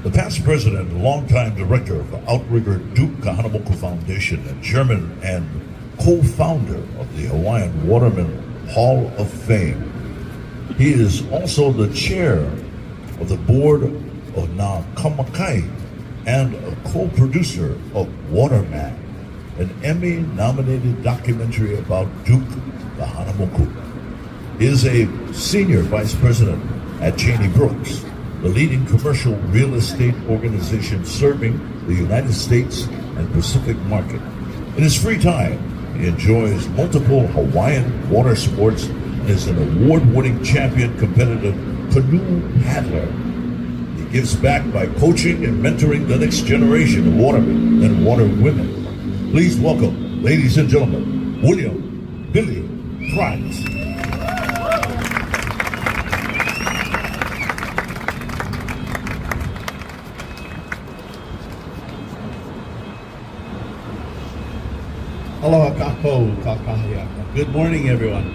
The past president and longtime director of the outrigger Duke Kahanumoku Foundation and chairman and co-founder of the Hawaiian Waterman Hall of Fame. He is also the chair of the board of Na Kamakai and a co-producer of Waterman, an Emmy-nominated documentary about Duke Kahanumoku. He is a senior vice president at Cheney Brooks, the leading commercial real estate organization serving the United States and Pacific market. In his free time, he enjoys multiple Hawaiian water sports and is an award-winning champion competitive canoe paddler. He gives back by coaching and mentoring the next generation of watermen and water women. Please welcome, ladies and gentlemen, William Billy Price. Aloha kako kakahiaka. Good morning, everyone.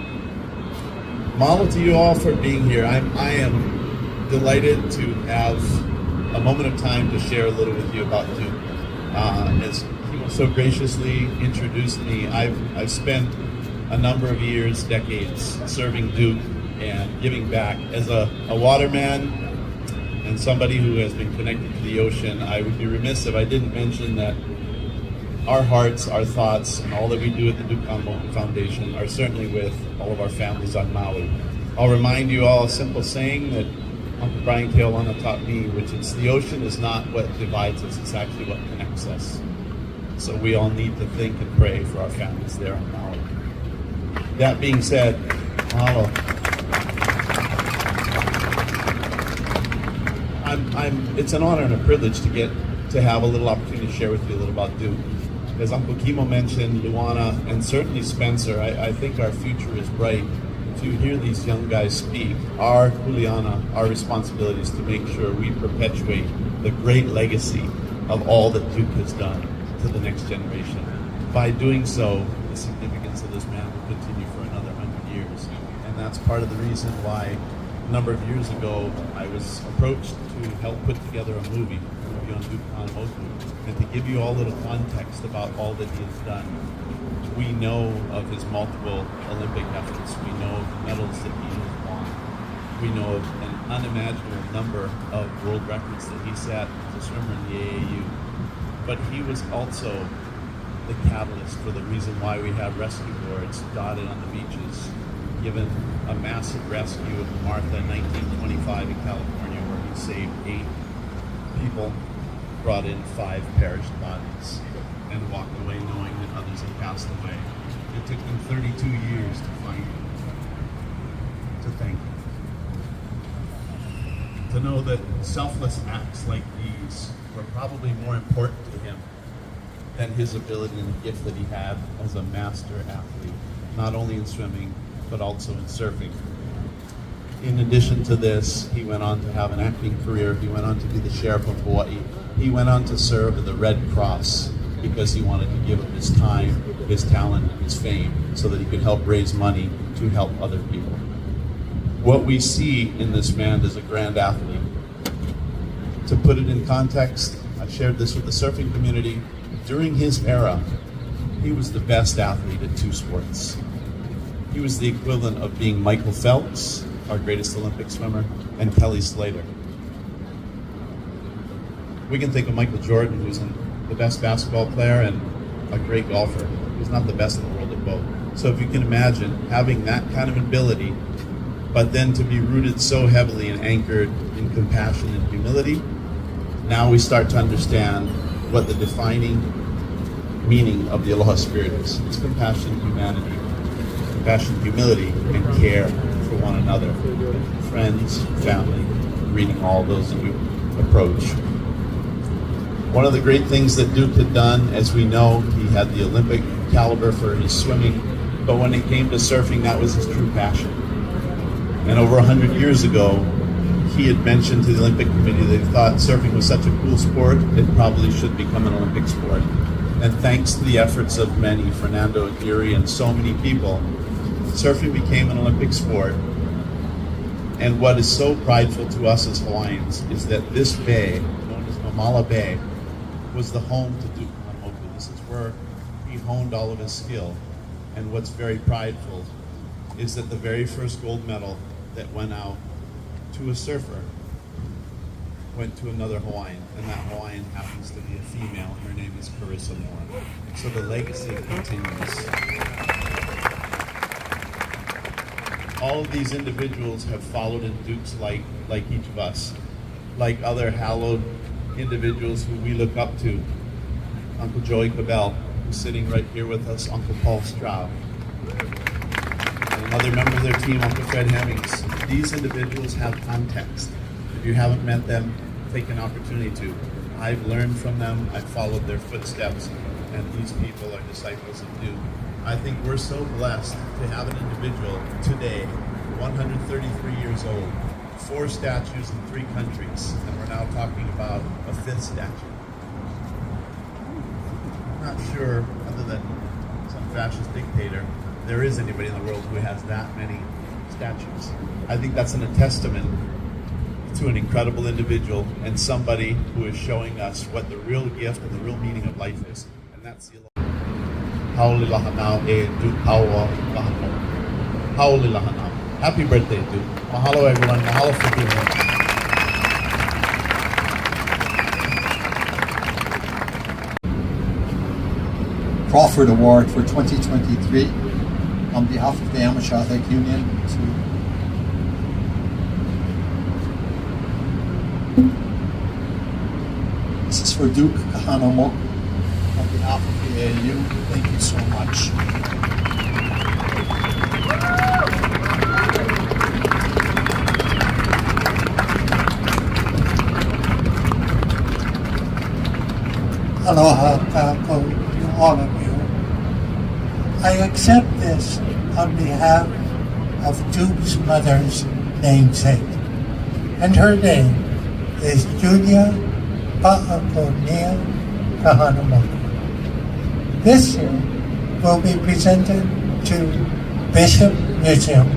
Mahalo to you all for being here. I am delighted to have a moment of time to share a little with you about Duke. As he so graciously introduced me, I've spent a number of years, decades, serving Duke and giving back. As a waterman and somebody who has been connected to the ocean, I would be remiss if I didn't mention that our hearts, our thoughts, and all that we do at the Duke Kahanumoku Foundation are certainly with all of our families on Maui. I'll remind you all a simple saying that Uncle Brian Keolana taught me, which is the ocean is not what divides us, it's actually what connects us. So we all need to think and pray for our families there on Maui. That being said, mahalo. It's an honor and a privilege to have a little opportunity to share with you a little about Duke. As Uncle Kimo mentioned, Luana, and certainly Spencer, I think our future is bright. To hear these young guys speak, our kuleana, our responsibility is to make sure we perpetuate the great legacy of all that Duke has done to the next generation. By doing so, the significance of this man will continue for another 100 years. And that's part of the reason why a number of years ago I was approached to help put together a movie on Duke Kahanumoku. And to give you all a little context about all that he has done, we know of his multiple Olympic efforts. We know of the medals that he has won. We know of an unimaginable number of world records that he set as a swimmer in the AAU. But he was also the catalyst for the reason why we have rescue boards dotted on the beaches, given a massive rescue of Martha in 1925 in California, where he saved 8 people, brought in 5 perished bodies, and walked away knowing that others had passed away. It took them 32 years to find him, to thank him. To know that selfless acts like these were probably more important to him than his ability and the gift that he had as a master athlete, not only in swimming, but also in surfing. In addition to this, he went on to have an acting career. He went on to be the sheriff of Hawaii. He went on to serve at the Red Cross because he wanted to give up his time, his talent, his fame, so that he could help raise money to help other people. What we see in this man is a grand athlete. To put it in context, I shared this with the surfing community. During his era, he was the best athlete at 2 sports. He was the equivalent of being Michael Phelps, our greatest Olympic swimmer, and Kelly Slater. We can think of Michael Jordan, who's the best basketball player and a great golfer. He's not the best in the world at both. So if you can imagine having that kind of ability, but then to be rooted so heavily and anchored in compassion and humility, now we start to understand what the defining meaning of the Aloha Spirit is. It's compassion, humanity, compassion, humility, and care for one another, friends, family, reading all those that you approach. One of the great things that Duke had done, as we know, he had the Olympic caliber for his swimming, but when it came to surfing, that was his true passion. And over 100 years ago, he had mentioned to the Olympic Committee that he thought surfing was such a cool sport, it probably should become an Olympic sport. And thanks to the efforts of many, Fernando Aguirre and so many people, surfing became an Olympic sport. And what is so prideful to us as Hawaiians is that this bay, known Mamala Bay was the home to Duke Kahanumoku. This is where he honed all of his skill. And what's very prideful is that the very first gold medal that went out to a surfer went to another Hawaiian, and that Hawaiian happens to be a female. Her name is Carissa Moore. So the legacy continues. All of these individuals have followed in Duke's light, like each of us, like other hallowed individuals who we look up to. Uncle Joey Cabell, who's sitting right here with us, Uncle Paul Stroud, and another member of their team, Uncle Fred Hemmings. These individuals have context. If you haven't met them, take an opportunity to. I've learned from them, I've followed their footsteps, and these people are disciples of Duke. I think we're so blessed to have an individual today, 133 years old, 4 statues in 3 countries, and we're now talking about a 5th statue. I'm not sure, other than some fascist dictator, there is anybody in the world who has that many statues. I think that's a testament to an incredible individual and somebody who is showing us what the real gift and the real meaning of life is, and that's the Haole Lahanau e Duke Haua Kahanumoku. Haole Lahanau. Happy birthday, Duke. Mahalo, everyone. Mahalo for being here. Crawford Award for 2023 on behalf of the Amateur Athletic Union This is for Duke Kahanumoku on behalf of the AAU. Thank you so much. Aloha kako to all of you. I accept this on behalf of Duke's mother's namesake, and her name is Julia Pa'akonia Kahanumoku. This year will be presented to Bishop Museum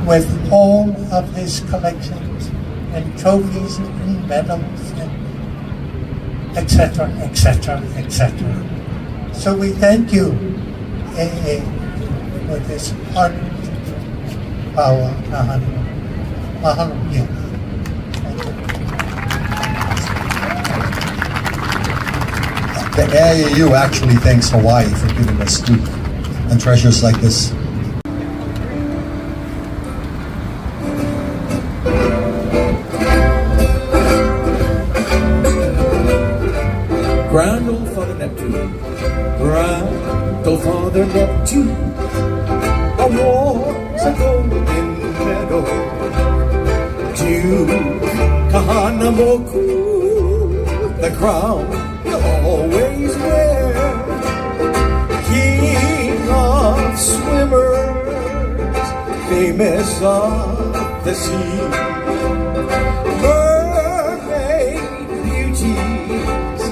with all of his collections and trophies and medals and etc., etc., etc. So we thank you, AA, for this honor to do Paua Kahanumoku. Mahalo. Thank you. The AAU actually thanks Hawaii for giving us Duke and treasures like this. Grand old Father Neptune, grand old Father Neptune, awards a golden medal to Kahanumoku, the crown you'll always wear. King of swimmers, famous of the sea, mermaid beauties,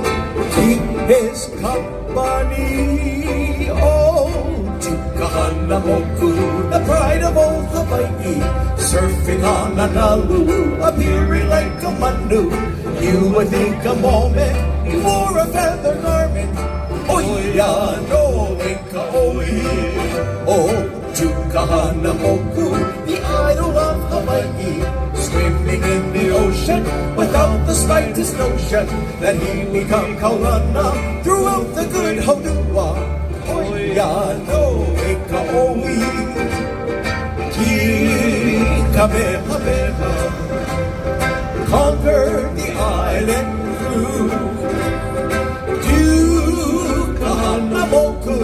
keep his company. Oh, to Kahanumoku, the pride of old Hawaii, surfing on Honolulu, appearing like a manu. You would think a moment he wore a feather garment. Oya no eka oi. Oh, to Kahanumoku, the idol of Hawaii, swimming in the ocean without the slightest notion that he become kaulana throughout the good honua. Oya no eka oi. Ki kamehameha conquered the island through. Duke Kahanumoku,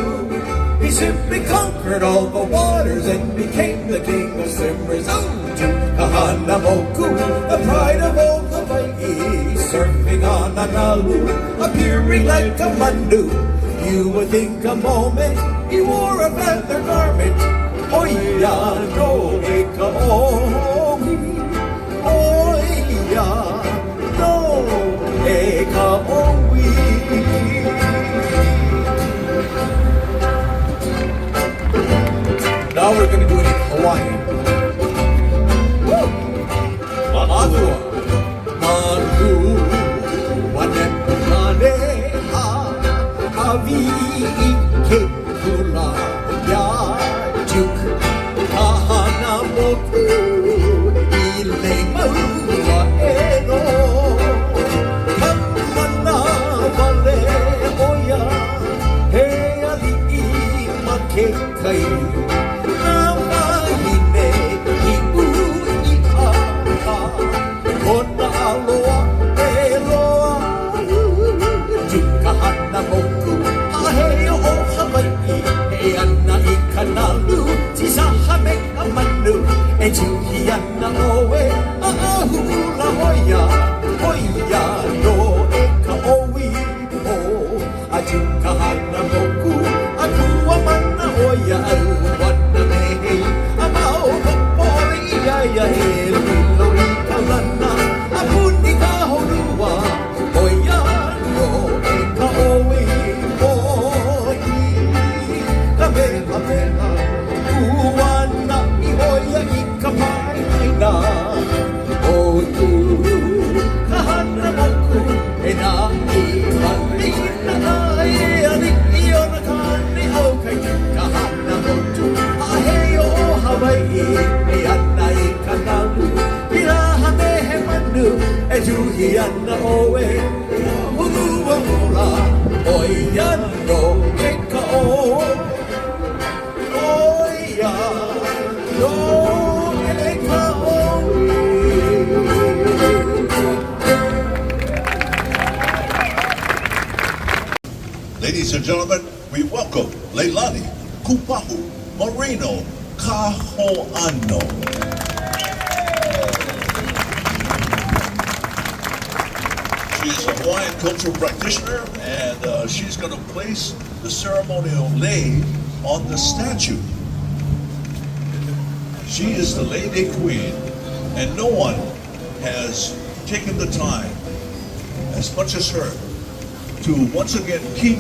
he simply conquered all the waters and became the king of swimmers. Oh, Duke Kahanumoku, the pride of old Hawaii, surfing on Honolulu, appearing like a manu. You would think a moment he wore a feather garment. Oya no eka oi. Oya no eka oi. Now we're going to do it in Hawaiian. Woo! Matua, Maku, loa e loa Kahanumoku aheo o Hawaii e ana I kanalu tisaha me a manu e tuhi ana oe a ahula hoia hoia no e ka owi o a Kahanumoku a kua mana hoia au wana mehei a mao kopore ia ia e lilo I ka lana a puni ka honua hoia no e ka owi o I ka mea mea kuana I hoia I ka paina o tu Kahanumoku e nā I manina na e ani I ona kane au kai Kahanumoku a heo o Hawaii e ana I kanalu Piraha me he manu e tuhi ana oe Hulua hula oia no e ka o Oia no e ka Ladies and gentlemen, we welcome Leilani Kupahu Moreno Kaho'ano. She is a Hawaiian cultural practitioner, and she's going to place the ceremonial lei on the statue. She is the Lady Queen, and no one has taken the time as much as her to once again keep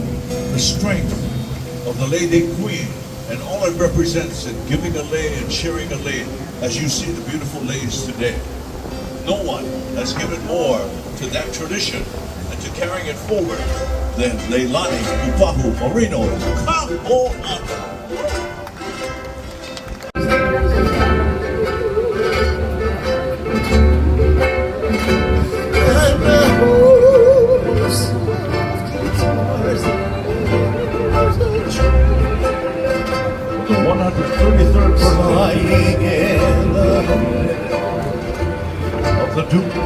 the strength of the Lady Queen and all it represents in giving a lei and sharing a lei, as you see the beautiful leis today. No one has given more to that tradition and to carrying it forward than Leilani Kupahu Moreno Kaho'ano. The 133rd birthday of the Duke.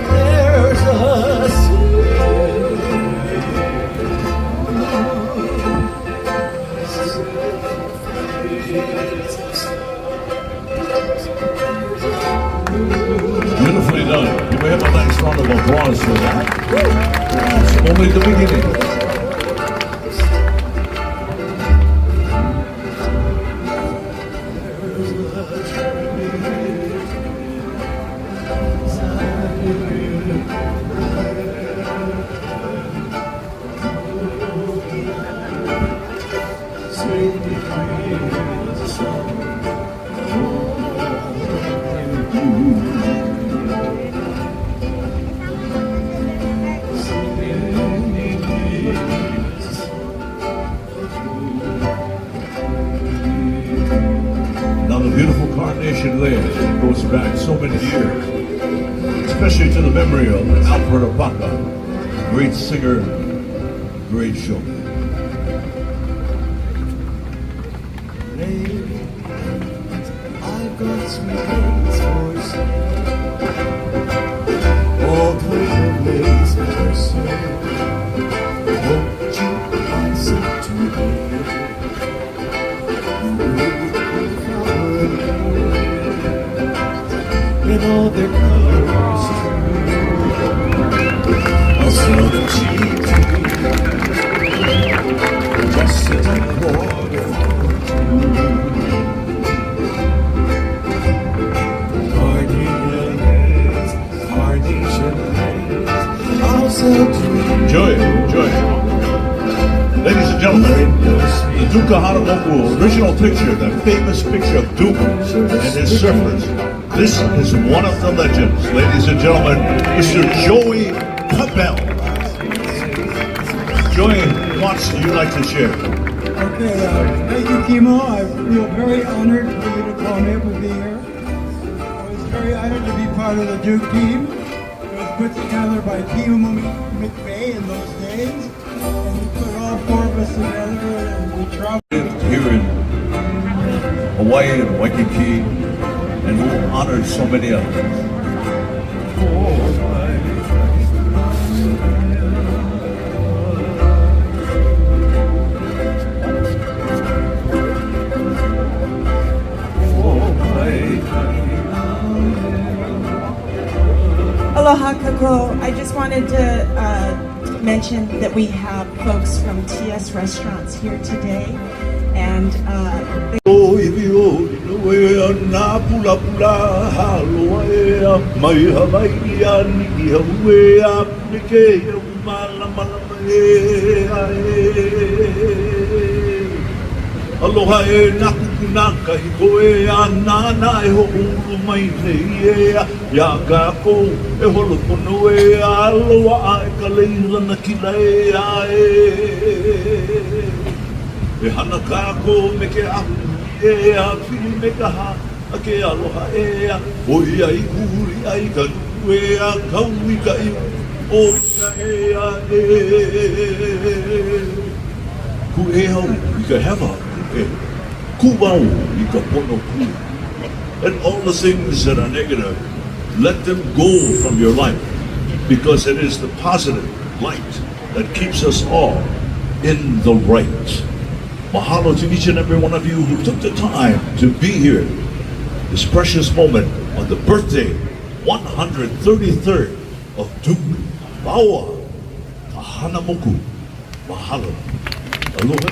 There's a Beautifully done. You may have a nice round of applause for that. It's only the beginning. Now the beautiful carnation layer goes back so many years, especially to the memory of Alfred Apaka, great singer, great showman. Lady, I've got sweet things for sale. All kinds of lace for sale. Won't you buy some today? In all their colors, I'll sell them cheap just as I order. Enjoy it, enjoy it. Ladies and gentlemen, the Duke Kahanumoku original picture, the famous picture of Duke and his surfers. This is one of the legends. Ladies and gentlemen, Mr. Joey Cabell. Joey, what would you like to share? Okay, thank you, Kimo. I feel very honored for you to call me up and be here. I was very honored to be part of the Duke team. It was put together by Kahanumoku McVeigh in those days, and he put all four of us together, and we traveled. Here in Hawaii and Waikiki, and who honored so many others. Aloha Kako. I just wanted to mention that we have folks from TS Restaurants here today, and Aloha e naku kunaka i koe a nana e ho ulu mai nei ia ka ko e holo pono e aloha e ka leila na kila e e hana ka ko me ke ahu e a pili me ka ha a ke aloha e o ia i kuri ai ka nuku e a kau i ka i o ka e ku e hau i ka hewa and all the things that are negative, let them go from your life, because it is the positive light that keeps us all in the right. Mahalo to each and every one of you who took the time to be here this precious moment on the birthday 133rd of Duke Laua Kahanumoku. Mahalo. Aloha.